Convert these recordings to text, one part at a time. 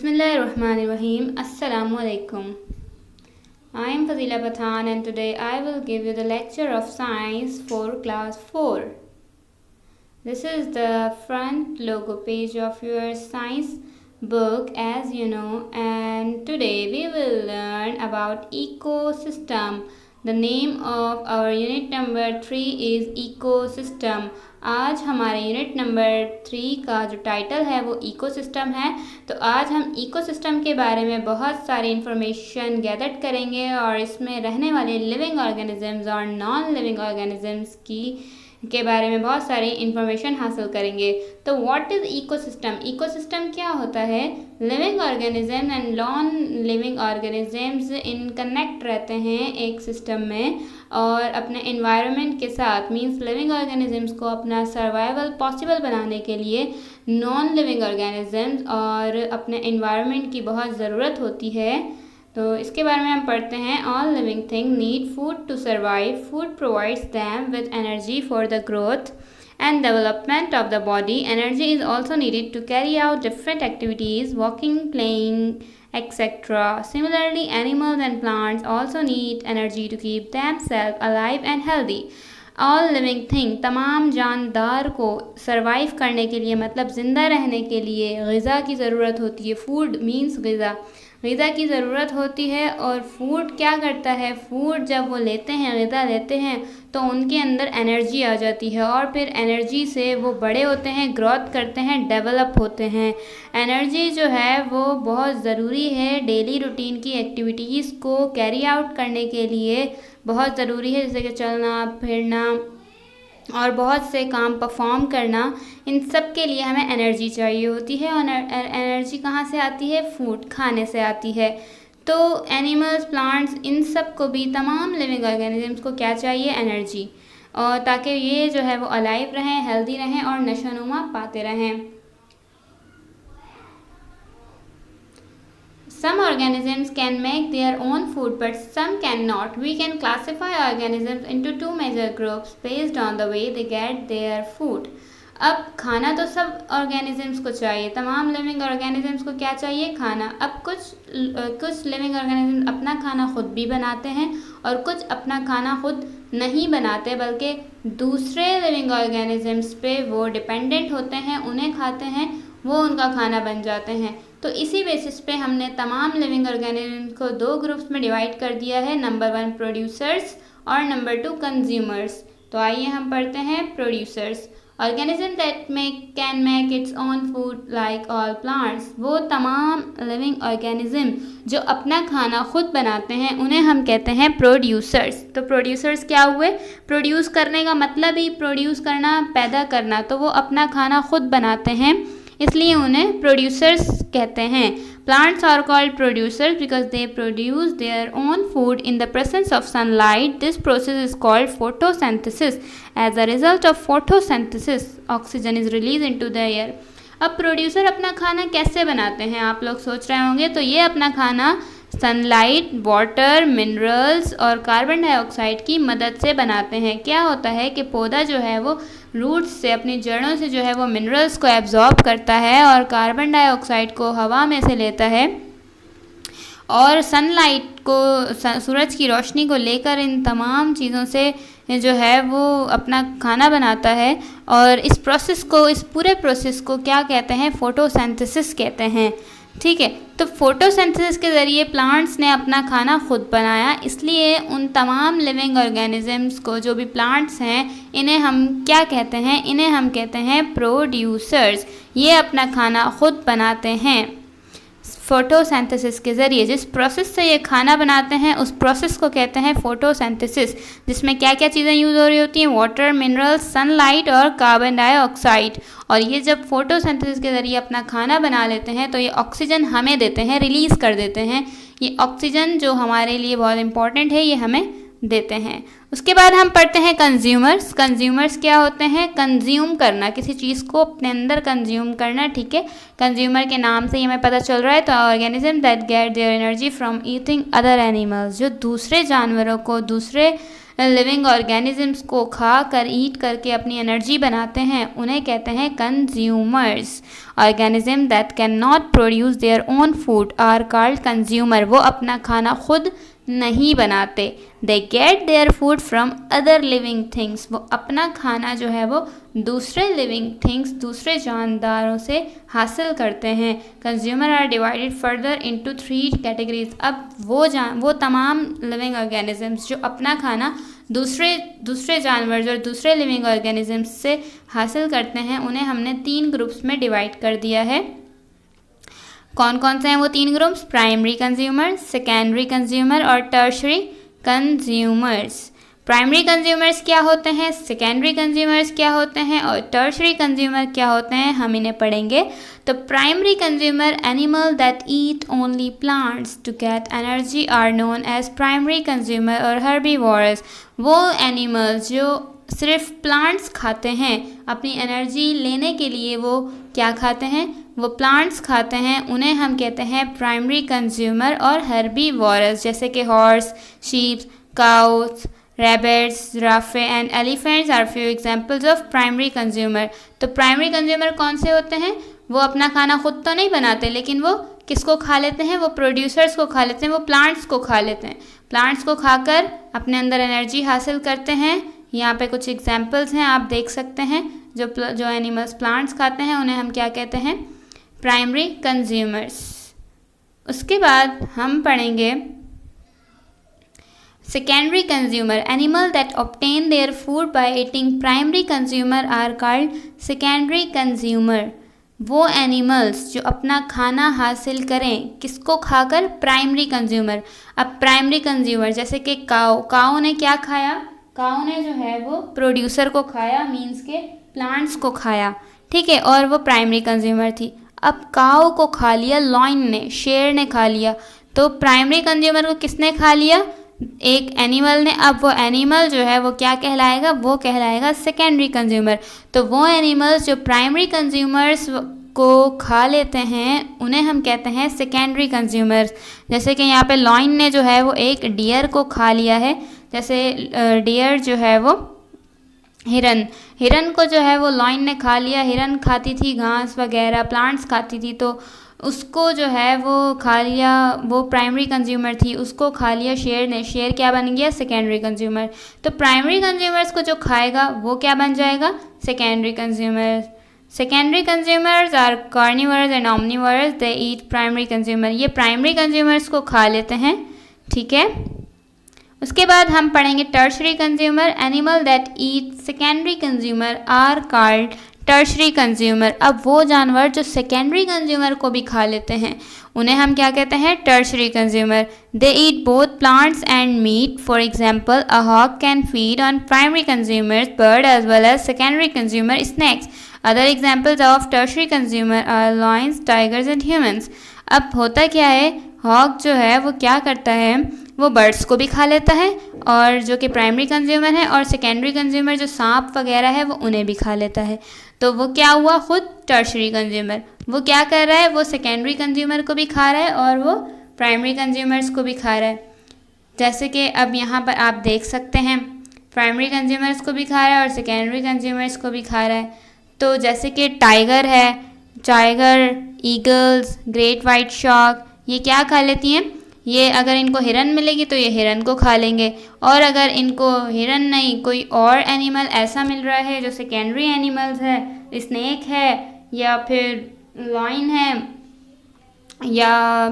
Bismillahirrahmanirrahim. Assalamu alaikum. I am Fazila Pathan and today I will give you the lecture of science for class 4. This is the front logo page of your science book as you know, and today we will learn about ecosystem. The name of our unit number 3 is ecosystem. आज हमारे unit number 3 का जो title है वो ecosystem है। तो आज हम इकोसिस्टम के बारे में बहुत सारी इंफॉर्मेशन गैदर करेंगे और इसमें रहने वाले लिविंग ऑर्गेनिजम्स और नॉन लिविंग ऑर्गेनिजम्स के बारे में बहुत सारी इंफॉर्मेशन हासिल करेंगे। तो व्हाट इज़ इकोसिस्टम? इकोसिस्टम क्या होता है? Living organism and non living organisms in connect रहते हैं एक सिस्टम में और अपने एनवायरनमेंट के साथ, मींस लिविंग ऑर्गेनिजम्स को अपना सर्वाइवल पॉसिबल बनाने के लिए नॉन लिविंग ऑर्गेनिजम्स और अपने एनवायरनमेंट की बहुत ज़रूरत होती है। तो इसके बारे में हम पढ़ते हैं। All living thing need food to survive. Food provides them with energy for the growth and development of the body. Energy is also needed to carry out different activities, walking, playing, etc. Similarly, animals and plants also need energy to keep themselves alive and healthy. All living thing, तमाम जानदार को survive करने के लिए, मतलब ज़िंदा रहने के लिए ग़िज़ा की ज़रूरत होती है. फूड मीन्स ग़िज़ा की ज़रूरत होती है। और फूड क्या करता है? फूड जब वो लेते हैं, ग़िज़ा लेते हैं, तो उनके अंदर एनर्जी आ जाती है और फिर एनर्जी से वो बड़े होते हैं, ग्रोथ करते हैं, डेवलप होते हैं। एनर्जी जो है वो बहुत ज़रूरी है डेली रूटीन की एक्टिविटीज़ को कैरी आउट करने के लिए, बहुत ज़रूरी है, जैसे कि चलना फिरना और बहुत से काम परफॉर्म करना। इन सब के लिए हमें एनर्जी चाहिए होती है और एनर्जी कहाँ से आती है? फूड खाने से आती है। तो एनिमल्स, प्लांट्स, इन सब को भी, तमाम लिविंग ऑर्गेनिजम्स को क्या चाहिए? एनर्जी, और ताकि ये जो है वो अलाइव रहें, हेल्दी रहें और नशोनुमा पाते रहें। Some organisms can make their own food, but some cannot. We can classify organisms into two major groups based on the way they get their food. अब खाना तो सब ऑर्गेनिजम्स को चाहिए, तमाम लिविंग ऑर्गेनिजम्स को क्या चाहिए? खाना। अब कुछ लिविंग ऑर्गेनिजम्स अपना खाना खुद भी बनाते हैं और कुछ अपना खाना खुद नहीं बनाते, बल्कि दूसरे लिविंग ऑर्गेनिजम्स पे वो डिपेंडेंट होते हैं, उन्हें खाते हैं, वो उनका खाना बन जाते हैं। तो इसी बेसिस पे हमने तमाम लिविंग ऑर्गेनिज्म को दो ग्रुप्स में डिवाइड कर दिया है, नंबर 1 प्रोड्यूसर्स और नंबर 2 कंज्यूमर्स। तो आइए हम पढ़ते हैं producers. Organism that can make its own food like all plants. वो तमाम लिविंग ऑर्गेनिज्म जो अपना खाना खुद बनाते हैं उन्हें हम कहते हैं प्रोड्यूसर्स। तो प्रोड्यूसर्स क्या हुए? प्रोड्यूस करने का मतलब ही प्रोड्यूस करना, पैदा करना। तो वो अपना खाना खुद बनाते हैं, इसलिए उन्हें प्रोड्यूसर्स कहते हैं। Plants are called producers because they produce their own food in the presence of sunlight. This process is called photosynthesis. As a result of photosynthesis oxygen is release into the air. अब producer अपना खाना कैसे बनाते हैं? आप लोग सोच रहे होंगे। तो ये अपना खाना सनलाइट, वाटर, मिनरल्स और कार्बन डाइऑक्साइड की मदद से बनाते हैं। क्या होता है कि पौधा जो है वो रूट्स से, अपनी जड़ों से जो है वो मिनरल्स को एब्जॉर्ब करता है और कार्बन डाइऑक्साइड को हवा में से लेता है और सनलाइट को, सूरज की रोशनी को लेकर इन तमाम चीज़ों से जो है वो अपना खाना बनाता है। और इस पूरे प्रोसेस को क्या कहते हैं? फोटोसिंथेसिस कहते हैं। ठीक है। तो फोटोसिंथेसिस के ज़रिए प्लांट्स ने अपना खाना खुद बनाया, इसलिए उन तमाम लिविंग ऑर्गेनिजम्स को, जो भी प्लांट्स हैं, इन्हें हम क्या कहते हैं? इन्हें हम कहते हैं प्रोड्यूसर्स। ये अपना खाना खुद बनाते हैं फोटोसिंथेसिस के ज़रिए। जिस प्रोसेस से ये खाना बनाते हैं उस प्रोसेस को कहते हैं फोटोसिंथेसिस, जिसमें क्या क्या चीज़ें यूज़ हो रही होती हैं? वाटर, मिनरल्स, सनलाइट और कार्बन डाइऑक्साइड। और ये जब फोटोसिंथेसिस के ज़रिए अपना खाना बना लेते हैं तो ये ऑक्सीजन हमें देते हैं, रिलीज़ कर देते हैं। ये ऑक्सीजन जो हमारे लिए बहुत इंपॉर्टेंट है, ये हमें देते हैं। उसके बाद हम पढ़ते हैं कंज्यूमर्स। कंज्यूमर्स क्या होते हैं? कंज्यूम करना, किसी चीज़ को अपने अंदर कंज्यूम करना। ठीक है। कंज्यूमर के नाम से ही हमें पता चल रहा है। तो organism that get their energy from eating other animals, जो दूसरे जानवरों को, दूसरे लिविंग ऑर्गेनिजम्स को खा कर, ईट करके अपनी एनर्जी बनाते हैं, उन्हें कहते हैं consumers. Organism that can not produce their own food are called consumer. वो अपना खाना खुद नहीं बनाते। They get their food from other living things. वो अपना खाना जो है वो दूसरे लिविंग थिंग्स, दूसरे जानदारों से हासिल करते हैं। Consumer are divided further into 3 categories. अब वो तमाम लिविंग ऑर्गेनिजम्स जो अपना खाना दूसरे जानवर और दूसरे लिविंग ऑर्गेनिजम्स से हासिल करते हैं, उन्हें हमने 3 ग्रुप्स में डिवाइड कर दिया है। कौन कौन से हैं वो 3 groups? Primary consumer, secondary consumer और टर्शरी कंज्यूमर्स। प्राइमरी कंज्यूमर्स क्या होते हैं, सेकेंडरी कंज्यूमर्स क्या होते हैं और टर्शरी कंज्यूमर क्या होते हैं, हम इन्हें पढ़ेंगे। तो primary consumer animal that eat only plants to get energy are known as primary consumer और हर्बीवोरस। वो एनिमल्स जो सिर्फ प्लांट्स खाते हैं, अपनी एनर्जी लेने के लिए वो क्या खाते हैं, वो प्लांट्स खाते हैं, उन्हें हम कहते हैं प्राइमरी कंज्यूमर और हर्बीवोरस। जैसे कि horse, sheep, cows, rabbits, giraffe and elephants are few examples of primary consumer। तो प्राइमरी कंज्यूमर कौन से होते हैं? वो अपना खाना खुद तो नहीं बनाते, लेकिन वो किसको खा लेते हैं? वो प्रोड्यूसर्स को खा लेते हैं, वो प्लांट्स को खा लेते हैं। प्लांट्स को खाकर अपने अंदर एनर्जी हासिल करते हैं। यहाँ पे कुछ एग्जाम्पल्स हैं, आप देख सकते हैं। जो एनिमल्स प्लांट्स खाते हैं उन्हें हम क्या कहते हैं? Primary consumers. उसके बाद हम पढ़ेंगे secondary consumer। animal that obtain their food by eating primary consumer are called secondary consumer। वो एनिमल्स जो अपना खाना हासिल करें किसको खाकर? Primary consumer. अब प्राइमरी कंज्यूमर जैसे कि काऊ ने क्या खाया? काऊ ने जो है वो प्रोड्यूसर को खाया, मीन्स के प्लांट्स को खाया, ठीक है, और वो प्राइमरी कंज्यूमर थी। अब काऊ को खा लिया लॉयन ने, शेर ने खा लिया, तो प्राइमरी कंज्यूमर को किसने खा लिया? एक एनिमल ने। अब वो एनिमल जो है वो क्या कहलाएगा? वो कहलाएगा सेकेंडरी कंज्यूमर। तो वो एनिमल्स जो प्राइमरी कंज्यूमर्स को खा लेते हैं उन्हें हम कहते हैं सेकेंडरी कंज्यूमर्स। जैसे कि यहाँ पे लॉयन ने जो है वो एक डियर को खा लिया है। जैसे डियर जो है वो हिरन को जो है वो लॉयन ने खा लिया। हिरन खाती थी घास वगैरह, प्लांट्स खाती थी, तो उसको जो है वो खा लिया, वो प्राइमरी कंज्यूमर थी, उसको खा लिया शेर ने। शेर क्या बन गया? Secondary consumer. तो प्राइमरी कंज्यूमर्स को जो खाएगा वो क्या बन जाएगा? Secondary consumers. Secondary consumers are carnivorous and omnivorous, they eat primary consumer. ये प्राइमरी कंज्यूमर्स को खा लेते हैं, ठीक है। उसके बाद हम पढ़ेंगे tertiary consumer. Animal that eat secondary consumer are called tertiary consumer. अब वो जानवर जो सेकेंडरी कंज्यूमर को भी खा लेते हैं उन्हें हम क्या कहते हैं? Tertiary consumer. They eat both plants and meat. For example a hawk can feed on primary consumers bird as well as secondary consumer snacks. Other examples of tertiary consumer are lions, tigers and humans. अब होता क्या है, hoc जो है वो क्या करता है, वो बर्ड्स को भी खा लेता है, और जो कि प्राइमरी कंज्यूमर है, और सेकेंडरी कंज्यूमर जो सांप वगैरह है वो उन्हें भी खा लेता है। तो वो क्या हुआ? खुद टर्शरी कंज्यूमर। वो क्या कर रहा है? वो सेकेंडरी कंज्यूमर को भी खा रहा है और वो प्राइमरी कंज्यूमर्स को भी खा रहा है। जैसे कि अब यहाँ पर आप देख सकते हैं, प्राइमरी कंज्यूमर्स को भी खा रहा है और सेकेंडरी कंज्यूमर्स को भी खा रहा है। तो जैसे कि टाइगर है, tiger, eagles, great white shark, ये क्या खा लेती हैं? ये अगर इनको हिरन मिलेगी तो ये हिरन को खा लेंगे, और अगर इनको हिरन नहीं कोई और एनिमल ऐसा मिल रहा है जो सेकेंडरी एनिमल्स है, स्नेक है या फिर लॉयन है या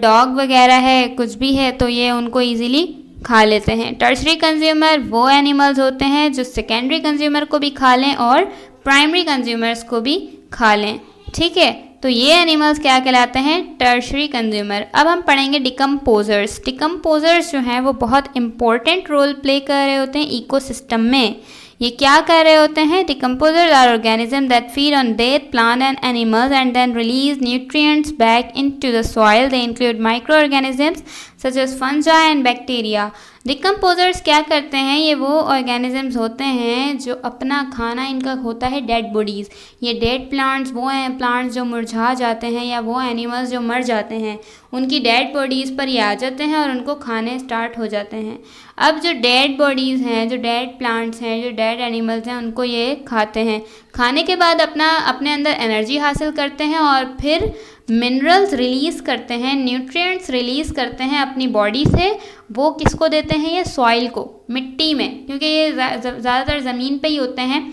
डॉग वगैरह है, कुछ भी है, तो ये उनको इजीली खा लेते हैं। टर्शरी कंज्यूमर वो एनिमल्स होते हैं जो सेकेंडरी कंज्यूमर को भी खा लें और प्राइमरी कंज्यूमर्स को भी खा लें, ठीक है। तो ये एनिमल्स क्या कहलाते हैं? Tertiary consumer. अब हम पढ़ेंगे डिकम्पोजर्स। डिकम्पोजर्स जो हैं वो बहुत इंपॉर्टेंट रोल प्ले कर रहे होते हैं इकोसिस्टम में। ये क्या कर रहे होते हैं? Decomposers are organism that feed on dead plant and animals and then release nutrients back into the soil. They include micro organisms such as fungi and bacteria. Decomposers क्या करते हैं, ये वो ऑर्गेनिजम्स होते हैं जो अपना खाना इनका होता है डेड बॉडीज़। ये डेड प्लांट्स वो हैं प्लांट्स जो मुरझा जाते हैं या वो एनिमल्स जो मर जाते हैं, उनकी डेड बॉडीज़ पर ये आ जाते हैं और उनको खाने स्टार्ट हो जाते हैं। अब जो डेड बॉडीज़ हैं, जो डेड प्लांट्स हैं, जो डेड एनिमल्स हैं, उनको ये खाते हैं। खाने के बाद अपने अंदर एनर्जी हासिल करते हैं और फिर मिनरल्स रिलीज़ करते हैं, न्यूट्रिएंट्स रिलीज़ करते हैं अपनी बॉडी से। वो किसको देते हैं, ये सॉइल को, मिट्टी में, क्योंकि ये ज़्यादातर ज़मीन पे ही होते हैं,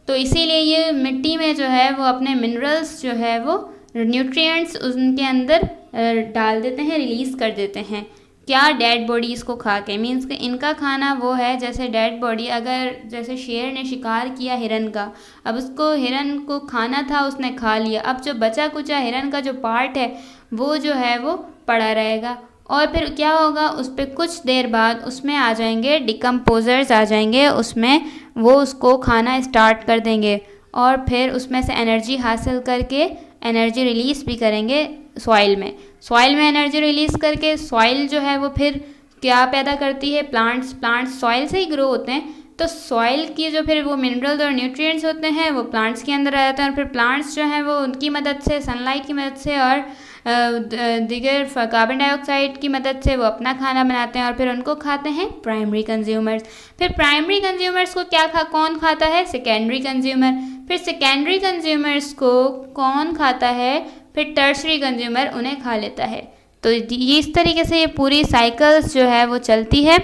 तो इसीलिए ये मिट्टी में जो है वो अपने मिनरल्स जो है वो न्यूट्रिएंट्स उनके अंदर डाल देते हैं, रिलीज़ कर देते हैं। क्या, डेड बॉडीज़ को खा के। मीन्स कि इनका खाना वो है जैसे डेड बॉडी, अगर जैसे शेर ने शिकार किया हिरन का, अब उसको हिरन को खाना था, उसने खा लिया, अब जो बचा कुचा हिरन का जो पार्ट है वो जो है वो पड़ा रहेगा। और फिर क्या होगा, उस पर कुछ देर बाद उसमें आ जाएंगे डिकम्पोजर्स, आ जाएंगे उसमें, वो उसको खाना स्टार्ट कर देंगे और फिर उसमें से एनर्जी हासिल करके एनर्जी रिलीज़ भी करेंगे सॉइल में। सॉइल में एनर्जी रिलीज़ करके सॉइल जो है वो फिर क्या पैदा करती है, प्लांट्स सॉइल से ही ग्रो होते हैं, तो सॉइल की जो फिर वो मिनरल्स और न्यूट्रिएंट्स होते हैं वो प्लांट्स के अंदर आ जाते हैं और फिर प्लांट्स जो हैं वो उनकी मदद से, सनलाइट की मदद से और दीगर कार्बन डाइऑक्साइड की मदद से वो अपना खाना बनाते हैं और फिर उनको खाते हैं प्राइमरी कंज्यूमर्स। फिर प्राइमरी कंज्यूमर्स को कौन खाता है, सेकेंडरी कंज्यूमर। फिर सेकेंडरी कंज्यूमर्स को कौन खाता है, फिर टर्शरी कंज्यूमर उन्हें खा लेता है। तो ये इस तरीके से ये पूरी साइकिल्स जो है वो चलती है।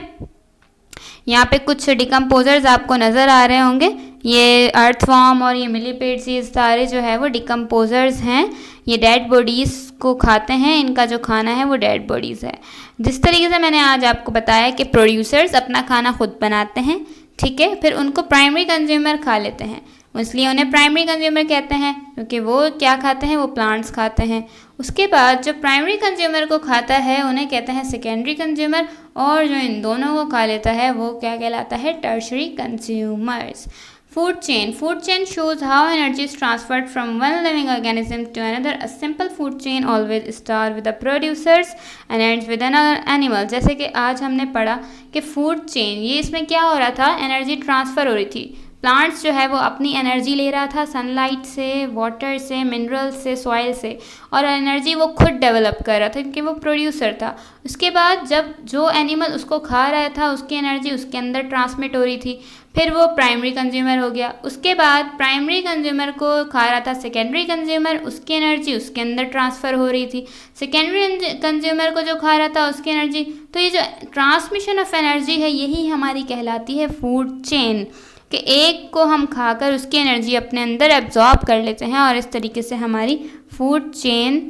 यहाँ पे कुछ डिकम्पोजर्स आपको नज़र आ रहे होंगे, ये अर्थवॉर्म और ये मिलीपेड्स, ये सारे जो है वो डिकम्पोजर्स हैं। ये डेड बॉडीज़ को खाते हैं, इनका जो खाना है वो डेड बॉडीज़ है। जिस तरीके से मैंने आज आपको बताया कि प्रोड्यूसर्स अपना खाना खुद बनाते हैं, ठीक है, फिर उनको प्राइमरी कंज्यूमर खा लेते हैं, इसलिए उन्हें प्राइमरी कंज्यूमर कहते हैं, क्योंकि वो क्या खाते हैं, वो प्लांट्स खाते हैं। उसके बाद जो प्राइमरी कंज्यूमर को खाता है उन्हें कहते हैं सेकेंडरी कंज्यूमर, और जो इन दोनों को खा लेता है वो क्या कहलाता है, tertiary consumers. Food chain shows how energy is transferred from one living organism to another. A simple food chain always starts with the producers and ends with another animal. जैसे कि आज हमने पढ़ा कि फूड चेन, ये इसमें क्या हो रहा था, एनर्जी ट्रांसफ़र हो रही थी। प्लांट्स जो है वो अपनी एनर्जी ले रहा था सनलाइट से, वाटर से, मिनरल्स से, सॉइल से, और एनर्जी वो खुद डेवलप कर रहा था क्योंकि वो प्रोड्यूसर था। उसके बाद जब जो एनिमल उसको खा रहा था उसकी एनर्जी उसके अंदर ट्रांसमिट हो रही थी, फिर वो प्राइमरी कंज्यूमर हो गया। उसके बाद प्राइमरी कंज्यूमर को खा रहा था सेकेंडरी कंज्यूमर, उसकी एनर्जी उसके अंदर ट्रांसफ़र हो रही थी। सेकेंडरी कंज्यूमर को जो खा रहा था उसकी एनर्जी, तो ये जो ट्रांसमिशन ऑफ एनर्जी है यही हमारी कहलाती है फूड चेन, कि एक को हम खाकर उसकी एनर्जी अपने अंदर एब्जॉर्ब कर लेते हैं और इस तरीके से हमारी फूड चेन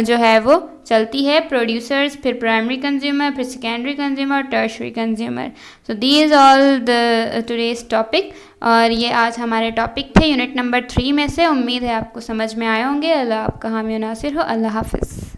जो है वो चलती है। प्रोड्यूसर्स, फिर प्राइमरी कंज्यूमर, फिर secondary consumer, tertiary consumer. So these all the today's topic, और ये आज हमारे टॉपिक थे यूनिट नंबर 3 में से। उम्मीद है आपको समझ में आए होंगे। अल्लाह आपका हामी नासिर हो। अल्लाह हाफिज़।